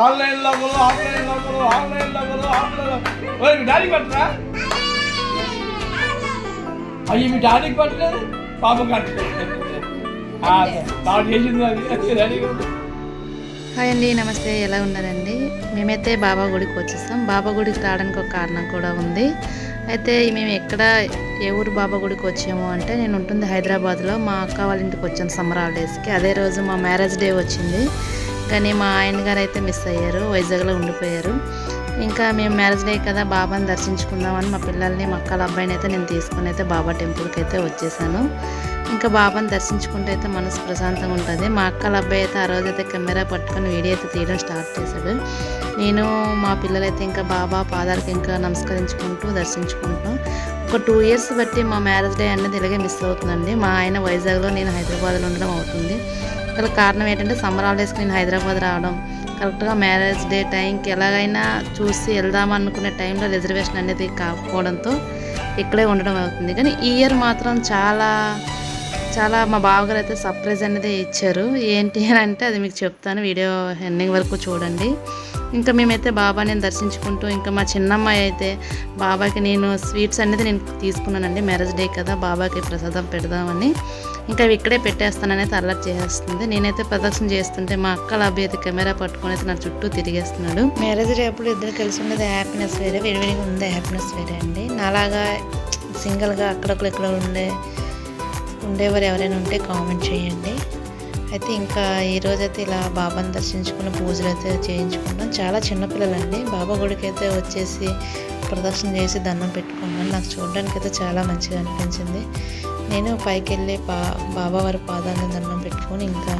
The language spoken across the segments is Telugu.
ఆన్లైన్లో మీ డాడీకి పట్టరా? అయ్యి మీ డాడీకి పట్టలేదు, పాప కట్టలేదు. చేసింది అది డాడీకి. హాయ్ అండి, నమస్తే. ఎలా ఉన్నారండి? మేమైతే బాబా గుడికి వచ్చేసాం. బాబా గుడికి రావడానికి ఒక కారణం కూడా ఉంది. అయితే మేము ఏ ఊరు బాబా గుడికి వచ్చాము అంటే, నేను ఉంటుంది హైదరాబాద్లో. మా అక్క వాళ్ళ ఇంటికి వచ్చాను సమ్మర్ హాలిడేస్కి. అదే రోజు మా మ్యారేజ్ డే వచ్చింది. కానీ మా ఆయన గారు అయితే మిస్ అయ్యారు, వైజాగ్లో ఉండిపోయారు. ఇంకా మేము మ్యారేజ్ డే కదా, బాబాని దర్శించుకుందామని మా పిల్లల్ని, మా అక్కల అబ్బాయిని అయితే నేను తీసుకుని అయితే బాబా టెంపుల్కి అయితే వచ్చేసాను. ఇంకా బాబాని దర్శించుకుంటే అయితే మనసు ప్రశాంతంగా ఉంటుంది. మా అక్కల అబ్బాయి అయితే ఆ రోజైతే కెమెరా పట్టుకొని వీడియో అయితే తీయడం స్టార్ట్ చేశాడు. నేను మా పిల్లలైతే ఇంకా బాబా పాదాలకు ఇంకా నమస్కరించుకుంటూ దర్శించుకుంటాం. ఒక 2 years బట్టి మా మ్యారేజ్ డే అనేది ఇలాగే మిస్ అవుతుందండి. మా ఆయన వైజాగ్లో, నేను హైదరాబాద్లో ఉండడం అవుతుంది. ఇక్కడ కారణం ఏంటంటే, సమ్మర్ హాలిడేస్కి నేను హైదరాబాద్ రావడం, కరెక్ట్గా మ్యారేజ్ డే టైంకి ఎలాగైనా చూసి వెళ్దామనుకునే టైంలో రిజర్వేషన్ అనేది కాకపోవడంతో ఇక్కడే ఉండడం అవుతుంది. కానీ ఈ ఇయర్ మాత్రం చాలా మా బావగారు అయితే సర్ప్రైజ్ అనేది ఇచ్చారు. ఏంటి అని అంటే అది మీకు చెప్తాను, వీడియో ఎండింగ్ వరకు చూడండి. ఇంకా మేమైతే బాబాని దర్శించుకుంటూ, ఇంకా మా చిన్నమ్మాయి అయితే బాబాకి నేను స్వీట్స్ అనేది నేను తీసుకున్నానండి. మ్యారేజ్ డే కదా, బాబాకి ప్రసాదం పెడదామని. ఇంకా అవి ఇక్కడే పెట్టేస్తానైతే అలర్ట్ చేసేస్తుంది. నేనైతే ప్రదక్షిణ చేస్తుంటే మా అక్కల అబ్బాయి అయితే కెమెరా పట్టుకొని అయితే నా చుట్టూ తిరిగేస్తున్నాడు. మ్యారేజ్ డే అప్పుడు ఇద్దరు కలిసి ఉండేది హ్యాపీనెస్ వేరే, విడివిడిగా ఉండే హ్యాపీనెస్ వేరే అండి. నాలాగా సింగిల్గా అక్కడొక్కరు ఇక్కడ ఉండేవారు ఎవరైనా ఉంటే కామెంట్ చేయండి. అయితే ఇంకా ఈరోజైతే ఇలా బాబాని దర్శించుకుని పూజలు అయితే చేయించుకుంటాం. చాలా చిన్నపిల్లలండి. బాబా గుడికి అయితే వచ్చేసి ప్రదక్షిణ చేసి దండం పెట్టుకున్నాను. నాకు చూడడానికి అయితే చాలా మంచిగా అనిపించింది. నేను పైకి వెళ్ళి బాబా వారి పాదాలను దండం పెట్టుకొని ఇంకా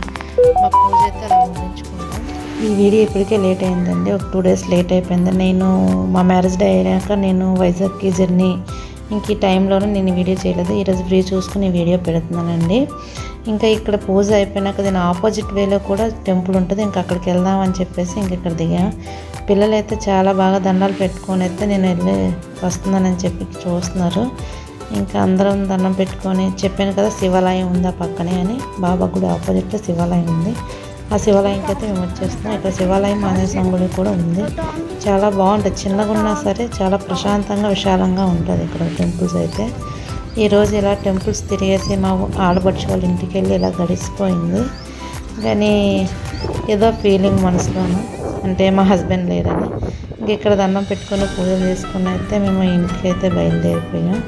మా పూజ అయితే అలా ముగించుకున్నాం. ఈ వీడియో ఇప్పటికే లేట్ అయిందండి, ఒక 2 days లేట్ అయిపోయింది. నేను మా మ్యారేజ్ డే అయ్యాక నేను వైజాగ్కి జర్నీ, ఇంక ఈ టైంలోనే నేను వీడియో చేయలేదు. ఈరోజు ఫ్రీ చూసుకుని వీడియో పెడుతున్నానండి. ఇంకా ఇక్కడ పూజ అయిపోయినాక దీని ఆపోజిట్ వేలో కూడా టెంపుల్ ఉంటుంది. ఇంకా అక్కడికి వెళ్దామని చెప్పేసి ఇంక ఇక్కడ దిగా. పిల్లలు అయితే చాలా బాగా దండాలు పెట్టుకొని అయితే నేను వెళ్ళి వస్తున్నానని చెప్పి చూస్తున్నారు. ఇంకా అందరం దండం పెట్టుకొని, చెప్పాను కదా శివాలయం ఉంది ఆ పక్కనే అని. బాబా గుడి ఆపోజిట్లో శివాలయం ఉంది. ఆ శివాలయంకి అయితే మేము వచ్చేస్తున్నాం. ఇక్కడ శివాలయం ఆంజనేయ స్వామి గుడి కూడా ఉంది. చాలా బాగుంటుంది, చిన్నగా ఉన్నా సరే చాలా ప్రశాంతంగా విశాలంగా ఉంటుంది ఇక్కడ టెంపుల్స్ అయితే. ఈరోజు ఇలా టెంపుల్స్ తిరిగేసి మా ఆడపడుచు వాళ్ళ ఇంటికి వెళ్ళి ఇలా గడిచిపోయింది. కానీ ఏదో ఫీలింగ్ మనసులోను, అంటే మా హస్బెండ్ లేరని. ఇంక ఇక్కడ దండం పెట్టుకొని పూజలు చేసుకుని అయితే మేము ఇంటికి అయితే బయలుదేరిపోయాం.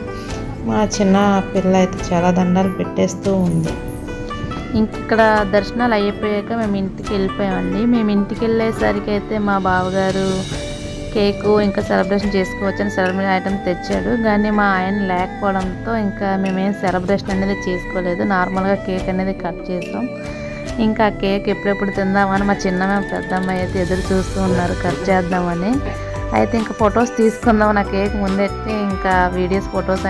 మా చిన్న పిల్ల అయితే చాలా దండాలు పెట్టేస్తూ ఉంది. ఇక్కడ దర్శనాలు అయిపోయాక మేము ఇంటికి వెళ్ళిపోయామండి. మేము ఇంటికి వెళ్ళేసరికి అయితే మా బావగారు కేకు ఇంకా సెలబ్రేషన్ చేసుకోవచ్చని సెలబ్రేషన్ ఐటమ్ తెచ్చాడు. కానీ మా ఆయన లేకపోవడంతో ఇంకా మేమేం సెలబ్రేషన్ అనేది చేసుకోలేదు. నార్మల్గా కేక్ అనేది కట్ చేసాం. ఇంకా కేక్ ఎప్పుడెప్పుడు తిందామని మా పెద్దమ్మాయి అయితే ఎదురు చూస్తూ ఉన్నారు కట్ చేద్దామని. అయితే ఇంకా ఫొటోస్ తీసుకుందాం, నా కేక్ ముందెట్టి ఇంకా వీడియోస్ ఫొటోస్